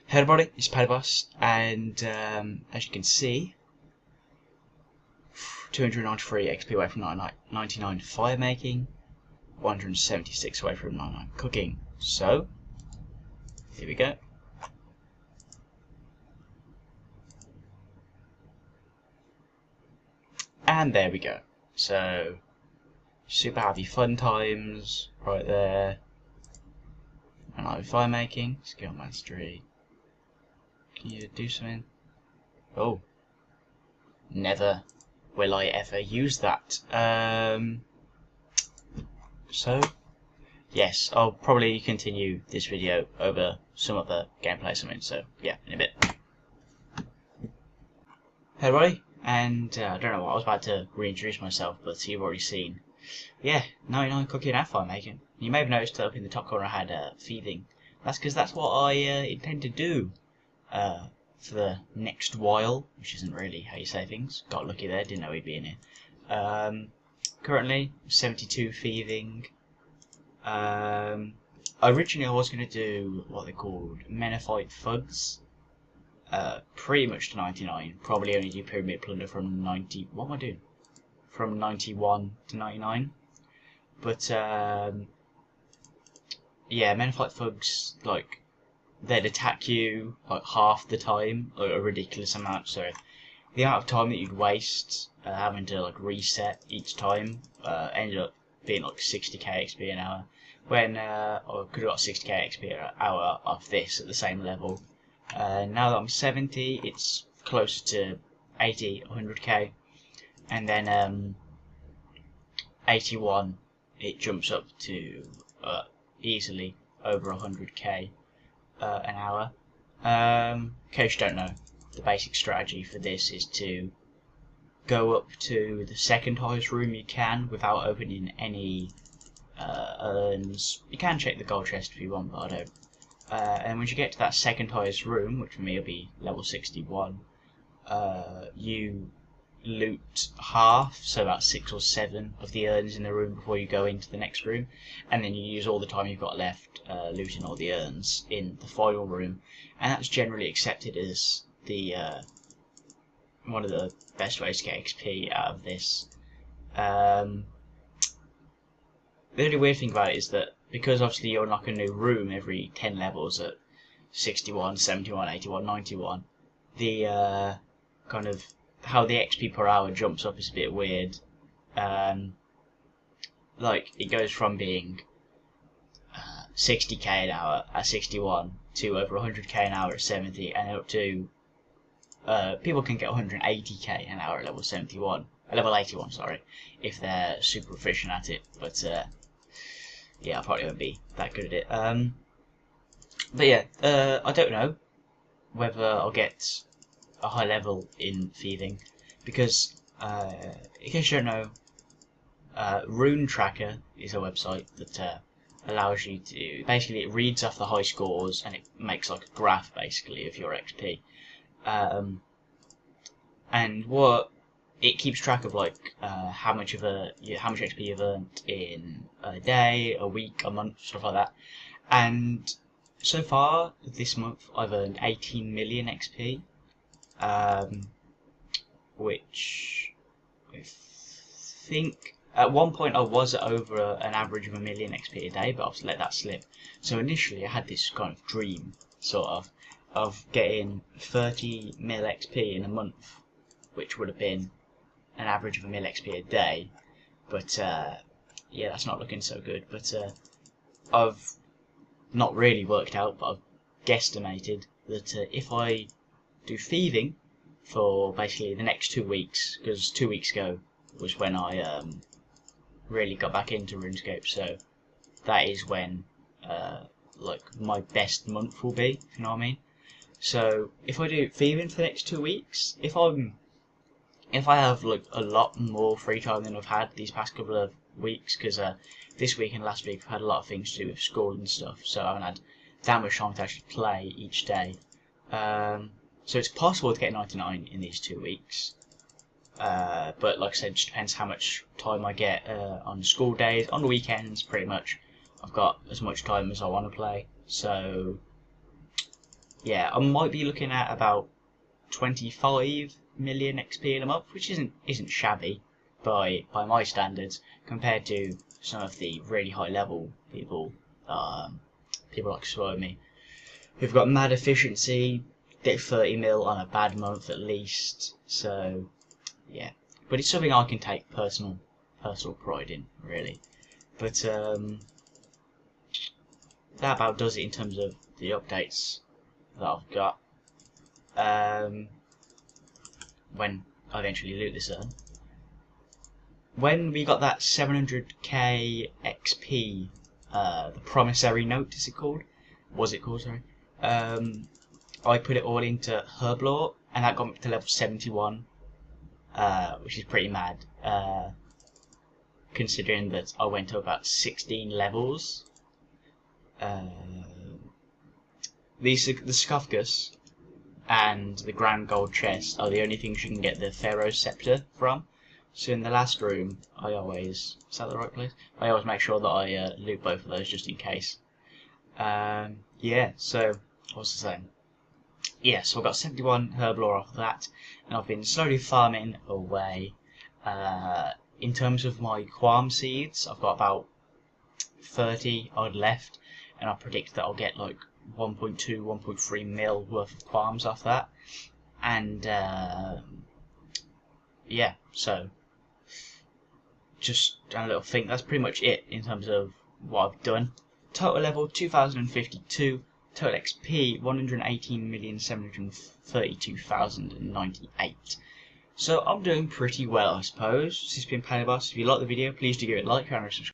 Hey everybody, it's Padboss, and as you can see, 293 XP away from 99 Firemaking, 176 away from 99 Cooking. So, here we go. And there we go. So, super happy fun times right there. And I'm Firemaking, skill mastery. Can you do something? Oh. Never will I ever use that. So, yes, I'll probably continue this video over some other gameplay or something, so yeah, in a bit. Hey everybody, and I don't know what, I was about to reintroduce myself, but you've already seen. Yeah, 99 Cooking and Firemaking. You may have noticed up in the top corner I had Thieving. That's because that's what I intend to do. For the next while, which isn't really how you say things. Got lucky there, didn't know he'd be in here. Currently, 72 Thieving. Originally I was going to do what they called Menophyte Thugs. Pretty much to 99. Probably only do Pyramid Plunder from 90... What am I doing? From 91 to 99. But, yeah, Menophyte Thugs, like, they'd attack you like half the time, or a ridiculous amount. So the amount of time that you'd waste having to like reset each time ended up being like 60k XP an hour. When I could have got 60k XP an hour off this at the same level. Now that I'm 70, it's closer to 80, 100k, and then 81, it jumps up to easily over 100k. An hour. In case you don't know, the basic strategy for this is to go up to the second highest room you can without opening any urns. You can check the gold chest if you want, but I don't. And once you get to that second highest room, which for me will be level 61, you loot half, so about 6 or 7 of the urns in the room before you go into the next room, and then you use all the time you've got left looting all the urns in the final room, and that's generally accepted as the one of the best ways to get XP out of this. The only weird thing about it is that because obviously you unlock a new room every 10 levels at 61, 71, 81, 91, the kind of how the XP per hour jumps up is a bit weird. Like, it goes from being 60k an hour at 61 to over 100k an hour at 70, and up to people can get 180k an hour at level 71, level 81, sorry, if they're super efficient at it. But yeah, I probably won't be that good at it. But yeah, I don't know whether I'll get a high level in Thieving, because in case you don't know, Rune Tracker is a website that allows you to, basically it reads off the high scores and it makes like a graph basically of your XP, and what it keeps track of, like how much XP you've earned in a day, a week, a month, stuff like that. And so far this month I've earned 18 million XP. Which I think at one point I was over an average of 1 million XP a day, but I've let that slip. So initially I had this kind of dream, sort of getting 30 mil XP in a month, which would have been an average of 1 mil XP a day. But yeah, that's not looking so good. But I've not really worked out, but I've guesstimated that if I do Thieving for basically the next 2 weeks, because 2 weeks ago was when I really got back into RuneScape, so that is when like my best month will be, if you know what I mean. So if I do Thieving for the next 2 weeks, if I have like a lot more free time than I've had these past couple of weeks, because this week and last week I've had a lot of things to do with school and stuff, so I haven't had that much time to actually play each day. So it's possible to get 99 in these 2 weeks, but like I said, it just depends how much time I get on school days. On the weekends, pretty much, I've got as much time as I want to play. So yeah, I might be looking at about 25 million XP in a month, which isn't shabby by my standards compared to some of the really high level people, people like Swomey, who've got mad efficiency, get 30 mil on a bad month at least. So yeah, but it's something I can take personal pride in, really. But that about does it in terms of the updates that I've got. When I eventually loot this urn, when we got that 700k XP, the promissory note, is it called? Was it called? Sorry. I put it all into HerpDerp, and that got me to level 71, which is pretty mad, considering that I went to about 16 levels. The Sarcophagus and the Grand Gold Chest are the only things you can get the Pharaoh's Scepter from. So in the last room, is that the right place? I always make sure that I loot both of those just in case. Yeah, so, what was I saying? Yeah, so I got 71 herblore off of that, and I've been slowly farming away. In terms of my qualm seeds, I've got about 30 odd left, and I predict that I'll get like 1.2, 1.3 mil worth of qualms off that. And yeah, so just a little think. That's pretty much it in terms of what I've done. Total level 2052. Total XP 118,732,098. So I'm doing pretty well, I suppose. This has been Planet Boss. If you like the video, please do give it a like and subscribe.